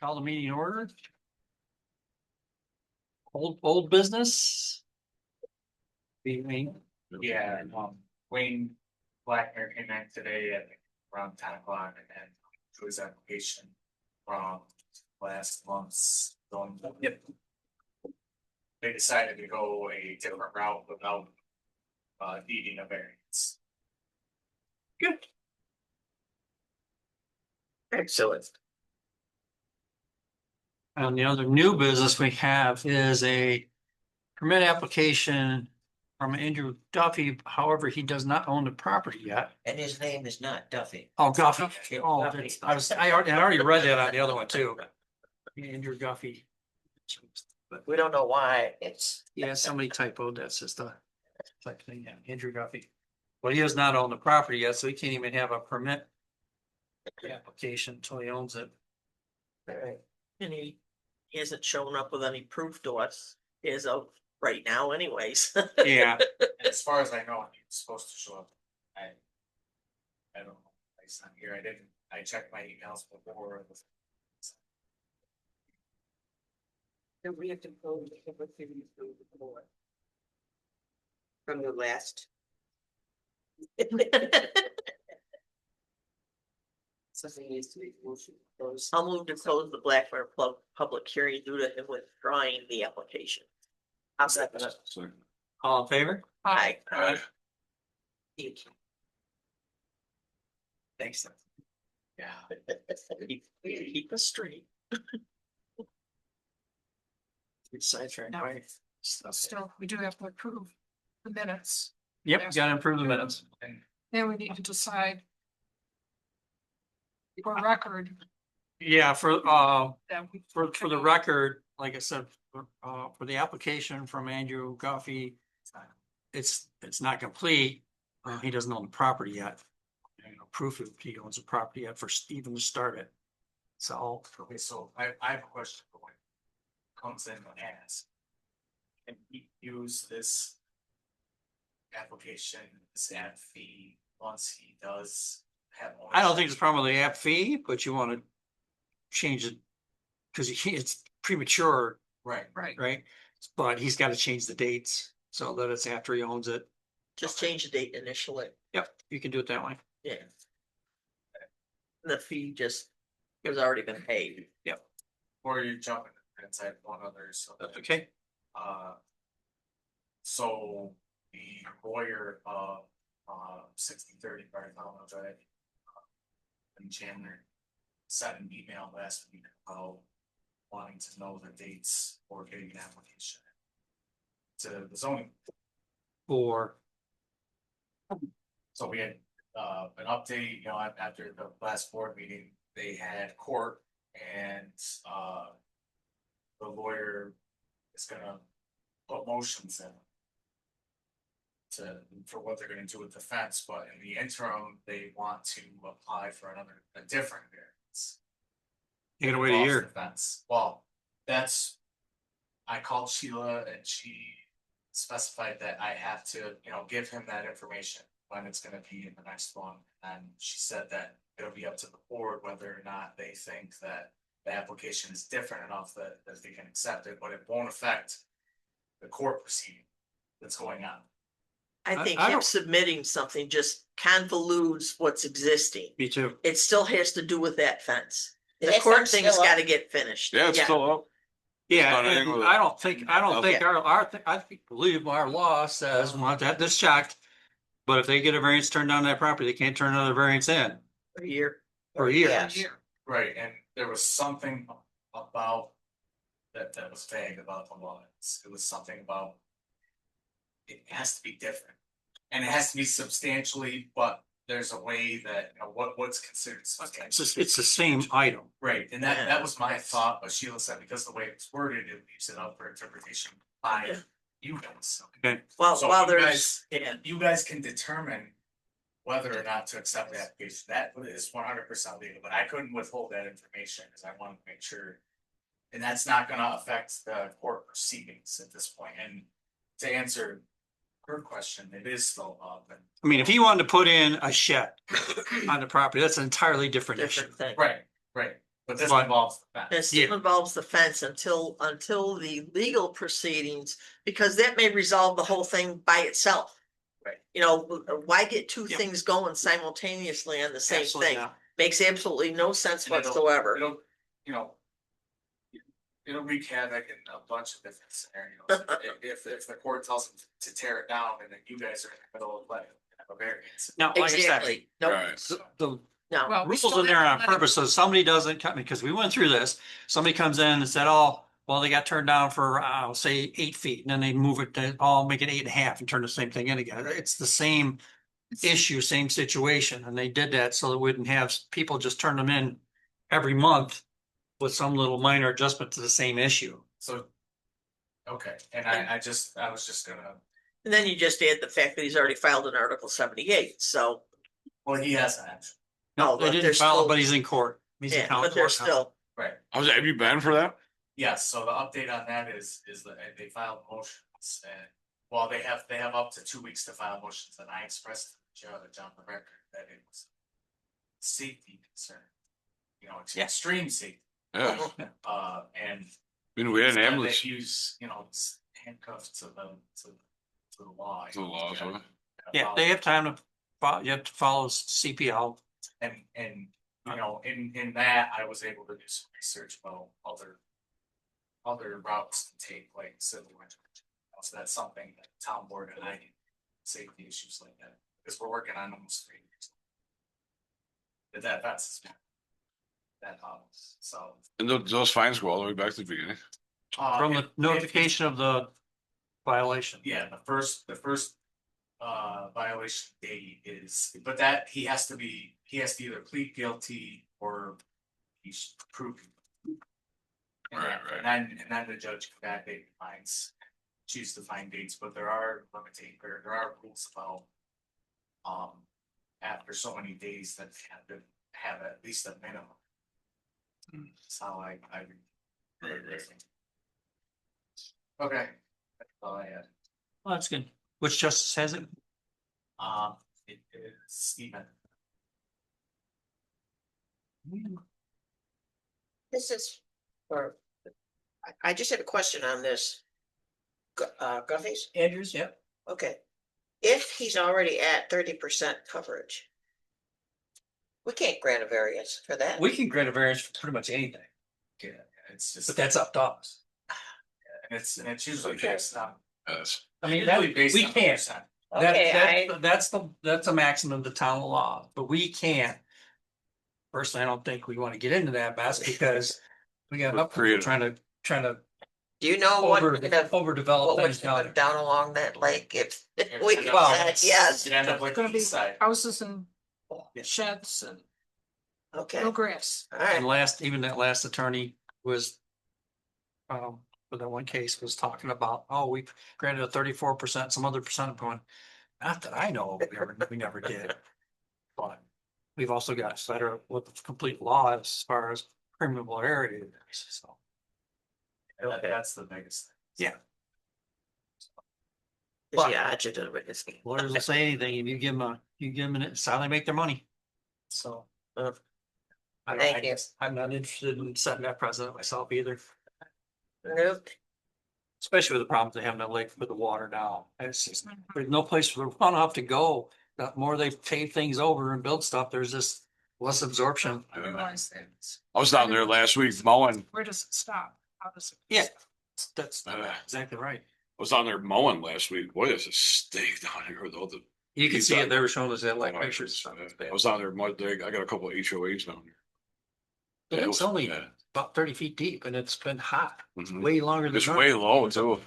Call the meeting in order. Old business. Wayne. Yeah, Wayne Blackner came in today at around 10 o'clock and then to his application from last month's going. Yep. They decided to go a different route without needing a variance. Good. Excellent. And the other new business we have is a permit application from Andrew Duffy. However, he does not own the property yet. And his name is not Duffy. Oh, Duffy. Yeah, Oh, Duffy. I already read that on the other one too. Andrew Duffy. But We don't know why it's. yeah, somebody typoed. That's just a type thing. Yeah, Andrew Duffy. Well, he does not own the property yet, so he can't even have a permit application until he owns it. Right. And he hasn't shown up with any proof to us as of right now anyways. Yeah. As far as I know, he was supposed to show up. I don't know. He's not here. I checked my emails before. And we have to go from the last. Something needs to be closed. I'll move to close the Blackburn public hearing due to him withdrawing the application. I'll second it. All in favor? Aye. Thanks. Yeah. Keep us straight. Sidetracked. No. Right. Still, we do have to approve the minutes. Yep, gotta improve the minutes. Then we need to decide for record Yeah, for that we. for the record, like I said, for the application from Andrew Guffey, it's not complete. He doesn't own the property yet. Proof if he owns the property yet for even to start it. So Okay, so I have a question for when comes in and asks. Can we use this application, this app fee, once he does have? I don't think it's probably the app fee, but you want to change it because it's premature, Right. right? But he's got to change the dates so that it's after he owns it. Just change the date initially. Yep, you can do it that way. Yeah. The fee just has already been paid. Or you jump inside one other, so. That's okay. So the lawyer of 6030 Bartholomew Drive in Chandler sent an email last week about wanting to know the dates for getting an application to the zoning. Or So we had an update, after the last board meeting, they had court and the lawyer is gonna put motions in for what they're gonna do with the fence, but in the interim, they want to apply for a different variance. you gotta wait a Off year. the Fence, I called Sheila and she specified that I have to, give him that information when it's gonna be in the next one. And she said that it'll be up to the board whether or not they think that the application is different enough that they can accept it, but it won't affect the court proceeding that's going on. I think I him don't- submitting something just convolutes what's existing. Me too. It still has to do with that fence. The That court fence thing's still up? gotta get finished. Yeah, it's still up. Yeah, Not and anything with it. I don't think Okay. I believe our law says we want to have this checked. But if they get a variance turned down that property, they can't turn another variance in For a year. for a year. Yes. Right, and there was something about that was vague about the law. It was something about it has to be different. And it has to be substantially, but there's a way that, what's considered substantial. It's the same item. Right, and that was my thought, but Sheila said because the way it's worded, it leaves it up for interpretation by you guys. Okay. Well, So while you there's, You guys can determine whether or not to accept the application. That is 100% legal, but I couldn't withhold that information because I wanted to make sure. And that's not gonna affect the court proceedings at this point. And to answer her question, it is still up and. I mean, if he wanted to put in a shed on the property, that's an entirely different issue. different thing. Right, But this But- involves the It fence. still Yeah. involves the fence until the legal proceedings, because that may resolve the whole thing by itself. Right. You know, why get two Yep. things going simultaneously on the same Absolutely thing? not. Makes absolutely no sense And it'll- whatsoever. It'll, you know. It'll wreak havoc in a bunch of different scenarios. If the court tells them to tear it down and then you guys are in the middle of letting them have a variance. Now, like I said, Exactly. Nope, Right. the no. Well, we rules still in there have on to let it- purpose, so somebody doesn't come, because we went through this, somebody comes in and said, oh, well, they got turned down for, say, 8 feet, and then they move it, to make it 8.5 and turn the same thing in again. It's the same issue, same situation, and they did that so that we wouldn't have people just turn them in every month with some little minor adjustment to the same issue. So. Okay, and I was just gonna, And then you just add the fact that he's already filed an Article 78, so, well, he has an action, No, Oh, they but didn't there's file it, still- but he's in court. He's in yeah, county but they're court now. still, right? Have you been for that? Yes, so the update on that is that they filed motions and, well, they have up to 2 weeks to file motions, and I expressed to the Judge on the record that it was. Safety concern. You know, it's Yeah. extreme safety, Yeah. and. We had an that ambulance. Use, you know, it's handcuffed to the law. To the law, so. Yeah, they have time to follow, you have to follow CPL. And, you know, in that, I was able to do some research about other routes to take, like civil intervention. So that's something that town board and I can safety issues like that, because we're working on almost 3 years. But that's that, so. And those fines go all the way back to the beginning. From the if- notification of the violation. Yeah, the first violation date is, but that he has to either plead guilty or he's proven. Right. And then the judge can backdate the fines, choose the fine dates, but there are rules about. After so many days that have to have at least a minimum. That's how I. Okay, that's all I had. Well, that's good. Which justice has it? It is Stephen. This is for, I just have a question on this. Guffey's, Andrews, yeah. okay. If he's already at 30% coverage. We can't grant a variance for that. We can grant a variance for pretty much anything, Yeah, it's just. but that's up to us. And it's usually Okay. based on. Yes. I mean, usually that, based we on can't. percent. Okay, That's a maximum of the town law, but we can't. Personally, I don't think we want to get into that mess because we got enough people Creative. trying to do you know what kind of, overdevelop what would things down put there. down along that lake if we could Well, said yes? You end up like Gonna the be east side. houses and Yeah. sheds and Okay, no grass. all And right, even that last attorney was, for that one case was talking about, oh, we granted a 34%, some other percent. I'm going, not that I know, of, we never did. But we've also got to set with the complete law as far as criminal area is, so. That's the biggest thing. Yeah. yeah, I should do it. Lawyers will say anything, and you give them it's how they make their money. So. Uh, I don't- Thank you. I'm not interested in setting that precedent myself either, Nope, especially with the problems they have in the lake with the water now. It's just, there's no place for the runoff to go. The more they pave things over and build stuff, there's just less absorption. I realize that. I was down there last week mowing. Where does it stop? How does it? Yeah. That's Uh, exactly right. I was down there mowing last week. Boy, there's a stink down here with all the. You can see it, they were showing us that like Oh, pictures. it's, and stuff. It's I bad. was down there Monday. I got a couple of HOAs down here. But Yeah, it it's was- only yeah. about 30 feet deep and it's been hot, Mhm. way longer than. It's normal. way low too.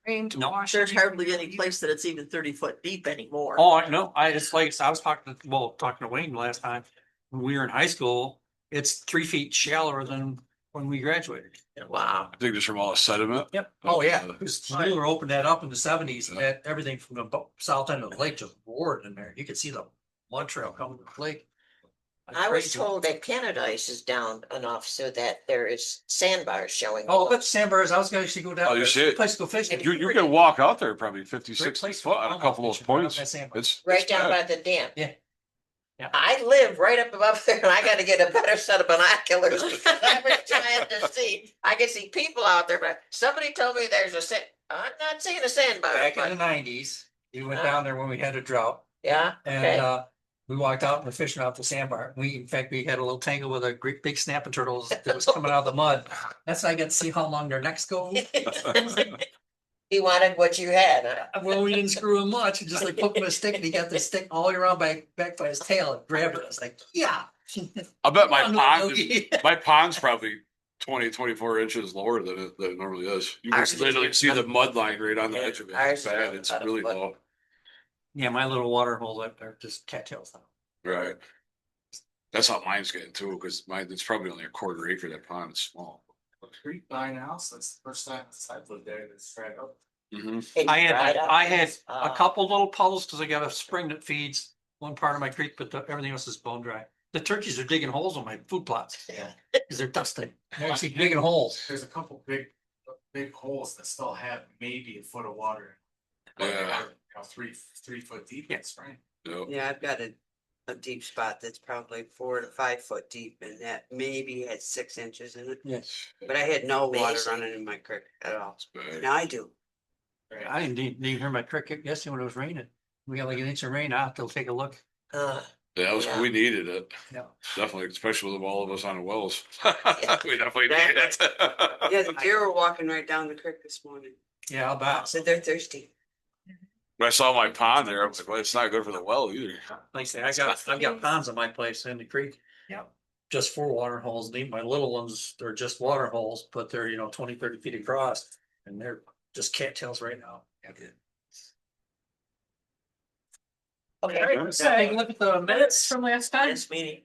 Rain to No. wash. there's it. hardly any place that it's even 30 foot deep anymore. Oh, I know. It's like, I was talking to Wayne last time. When we were in high school, it's 3 feet shallower than when we graduated. wow, I think just from all the sediment. Yep. Oh, yeah. Uh, Because Wheeler opened that up in the 70s and that everything from the south end of the lake just roared in there. You could see the mud trail coming to the lake. I was Crazy. told that Canada ice is down enough so that there is sandbars showing. Oh, but sandbars, I was gonna actually go down. Oh, you there. see it? Place to go fishing. You can walk out there probably 50, Great 60 place foot for on a couple of those fishing, right on points. that sandbar. It's Right it's down by bad. the dam. Yeah. I live right up above there and I gotta get a better set of binoculars because I was trying to see, I can see people out there, but somebody told me there's a I'm not seeing a sandbar, Back in the but, nineties, we went down there when we had a drought yeah, and, okay. we walked out and we're fishing off the sandbar. In fact, we had a little tangle with a great big snapping turtles that was coming out of the mud. That's how I got to see how long their necks go. He wanted what you had, huh? Well, we didn't screw him much, just like poke him with a stick and he got the stick all the way around back by his tail and grabbed it. I was like, yeah. I bet my Come on, pond, little is- doggy. my pond's probably 20, 24 inches lower than it normally is. You can Ours is literally see the about- mud line right on the Yeah, edge of it. ours It's is bad. It's about a really foot. low. Yeah, my little water holes are just cattails now. Right. That's how mine's getting too, because it's probably only a quarter acre. That pond is small. Creek behind the house, that's the first time since I've lived there, that's dried up. Mhm. It I had, dried up. I had a Ah. couple little puddles because I got a spring that feeds one part of my creek, but everything else is bone dry. The turkeys are digging holes on my food plots Yeah. because they're dusty. They're actually digging holes. There's a couple big holes that still have maybe a foot of water. But Yeah. they're, you know, 3 foot deep in spring. Yep. Yeah, I've got a deep spot that's probably 4 to 5 foot deep and that maybe had 6 inches in it. Yes. But I had no water Amazing. running in my creek at all. It's bad. Now I do. Right? I didn't even hear my cricket yesterday when it was raining. We got like an inch of rain out. They'll take a look. Uh, Yeah, Yeah. we needed it. Yeah. Definitely, especially with all of us on the wells. We definitely needed it. Yeah, the deer were walking right down the creek this morning. Yeah, how about? so they're thirsty. When I saw my pond there, I was like, well, it's not good for the well either. Like I say, I've got ponds on my place in the creek. Yeah. Just 4 water holes. My little ones, they're just water holes, but they're, 20, 30 feet across and they're just cattails right now. Okay. Take a look at the minutes. From last time. This meeting.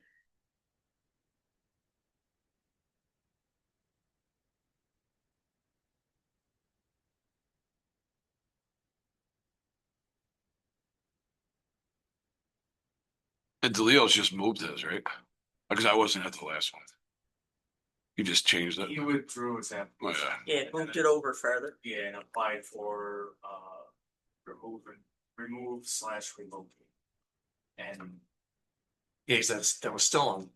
And DeLeo's just moved his, right? Because I wasn't at the last one. He just changed it. He withdrew his Oh, application. yeah. Yeah, moved it over further. Yeah, and applied for, remove/relocate. And Yes, that was still on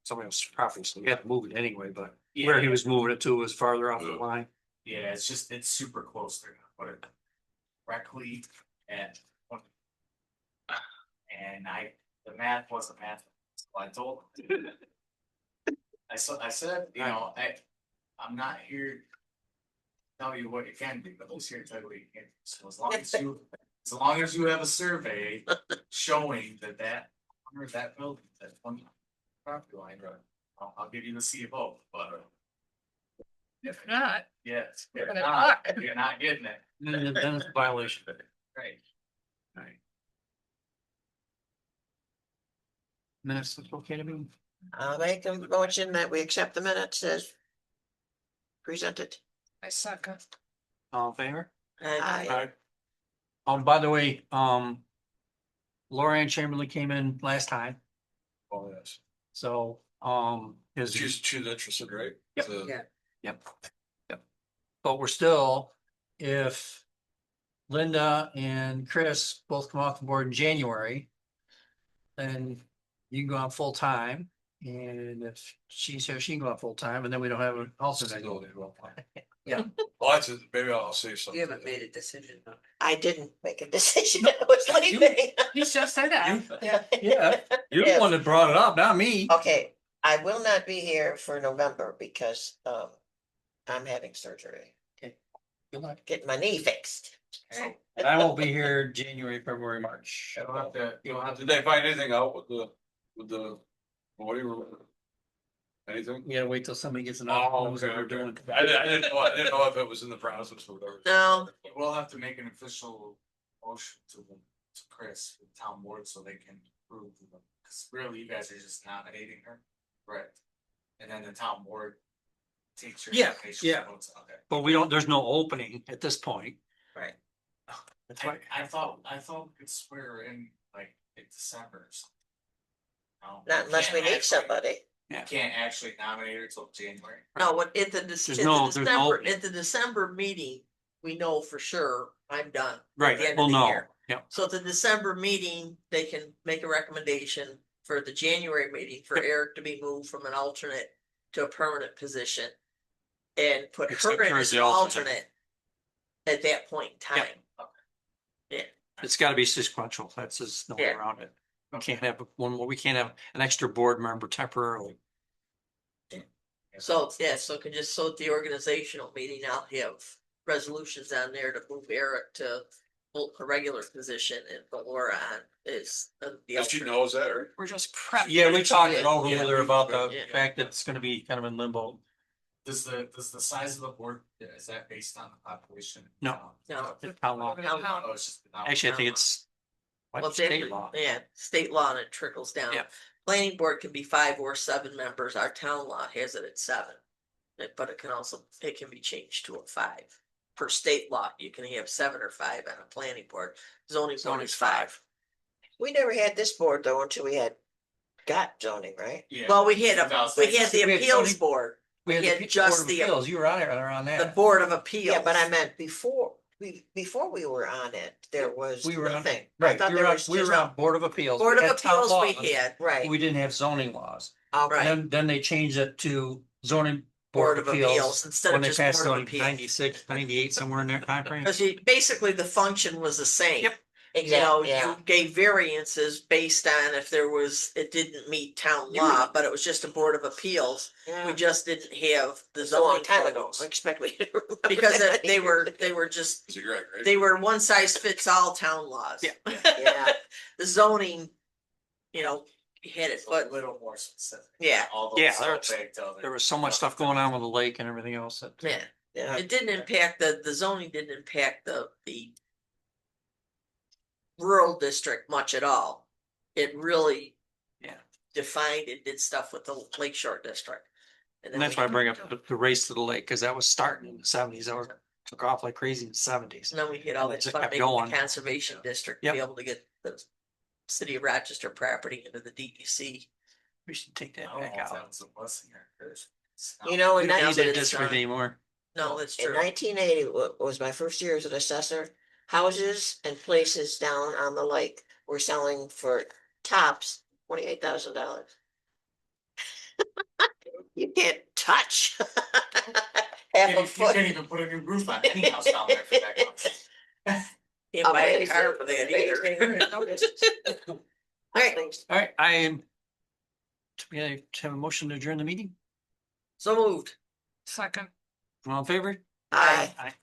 somebody else's property, so we had to move it anyway, but where he was moving it to was farther off the line. yeah, it's super close. They're gonna put it directly at 20. And the math wasn't math, so I told him. I said, I'm not here to tell you what you can do, but I'm just here to tell you what you can't do. So as long as you have a survey showing that building, that one property line, I'll give you the CFO, but If not, yes, We're if gonna not, talk. you're not getting it. Then it's a violation. Right. Right. Minutes look okay to me. I'll make a motion that we accept the minutes as presented. I suck. All in favor? Aye. By the way, Lorianne Chamberlain came in last time, Oh, yes. so, She's interested, right? Yep. So- Yeah. Yep. But we're still, if Linda and Chris both come off the board in January, then you can go on full time. And if she's here, she can go on full time, and then we don't have an alternate. Well, that's it. Maybe I'll say something. You haven't made a decision though. I didn't make a decision. I was leaving. You just said that. Yeah, you're the one that brought it up, not me. Okay, I will not be here for November because I'm having surgery, Good luck. getting my knee fixed. So I won't be here January, February, March. you'll have to Did they find anything out with the, whatever? Anything? You gotta wait till somebody gets an. Oh, knows what okay, we're okay. doing. I didn't know if it was in the process or whatever. No, We'll have to make an official motion to Chris, the town board, so they can approve them, because really you guys are just nominating her, correct? And then the town board takes your Yeah, nomination. yeah. Votes on it. But there's no opening at this point. right. That's why. I thought we could swear her in like in December or something. No, Not unless we can't need actually- somebody. You can't actually nominate her till January. No, what, at the There's no December, opening. at the December meeting, we know for sure I'm done. Right, the end of well, the no, year. yeah, So at the December meeting, they can make a recommendation for the January meeting for Eric to be moved from an alternate to a permanent position. And put Accept her in her as as an the alternate. alternate. At that point in time. It's gotta be sequential. That's just no way Yeah. around it. We can't have one more, we can't have an extra board member temporarily. So, yeah, so can just, so at the organizational meeting, I'll have resolutions on there to move Eric to a regular position and put Laura on is the Did she alternate. knows that, right? We're just prep. Yeah, we talked Yeah. over with her about the Yeah. fact that it's gonna be kind of in limbo. Does the size of the board, is that based on the population? No. No, How long? Oh, it's just. Actually, I think it's. well, What that- state law? yeah, state law and it trickles down. Yeah. Planning board can be 5 or 7 members. Our town law has it at 7. But it can also, it can be changed to a 5. Per state law, you can have 7 or 5 on a planning board. Zoning board Zoning's is 5. We never had this board though until we had got zoning, right? Yeah. Well, we had the We had appeals zoning- board, We had had the just Board of the- Appeals. You were on it, or on the that. board of appeals. Yeah, but I meant before we were on it, there was We were on- nothing. I Right, thought we there were on, was we just- were on Board of Appeals. Board of had town appeals we laws. had, Right, We didn't have zoning laws. okay, Then they changed it to zoning board of appeals instead when of they just passed board of zoning appeals. 96, 98, somewhere in that time frame. Cause basically the function was the same. Yep. You know, exactly, yeah. you gave variances based on if there was, it didn't meet town law, but it was just a board of appeals. We Yeah. just didn't have the It's a long zoning time ago, codes. I expect we. didn't remember Because that they were, either. they were just, Is it right, right? they were one size fits all town laws. Yeah. Yeah. The zoning, you know, had it, It's a but little more specific. yeah, All Yeah, those there's- so big, though, There was so much stuff going on with the lake and everything else that. yeah. Yeah, It didn't impact the zoning didn't impact the rural district much at all. It really. Yeah. Defined and did stuff with the Lake Shore district. And then that's we- why I bring up the race to the lake, because that was starting in the 70s. That was, took off like crazy in the 70s. And then we hit all And it that just kept funding in going. the conservation district to be able to get the city of Rochester property into the DEC. We should take I that don't know back if out. that was a blessing or a curse. you know, We in don't need that that it's district not. anymore. No, that's in true. 1980 was my first year as an assessor. Houses and places down on the lake were selling for tops $28,000. You can't touch half a You foot. can't even put a new roof on any house down there for that much. Can't buy a Amazing, car for that either. amazing. All right, All right, I am. Do we have a motion to adjourn the meeting? so moved. Second. All in favor? Aye. Aye.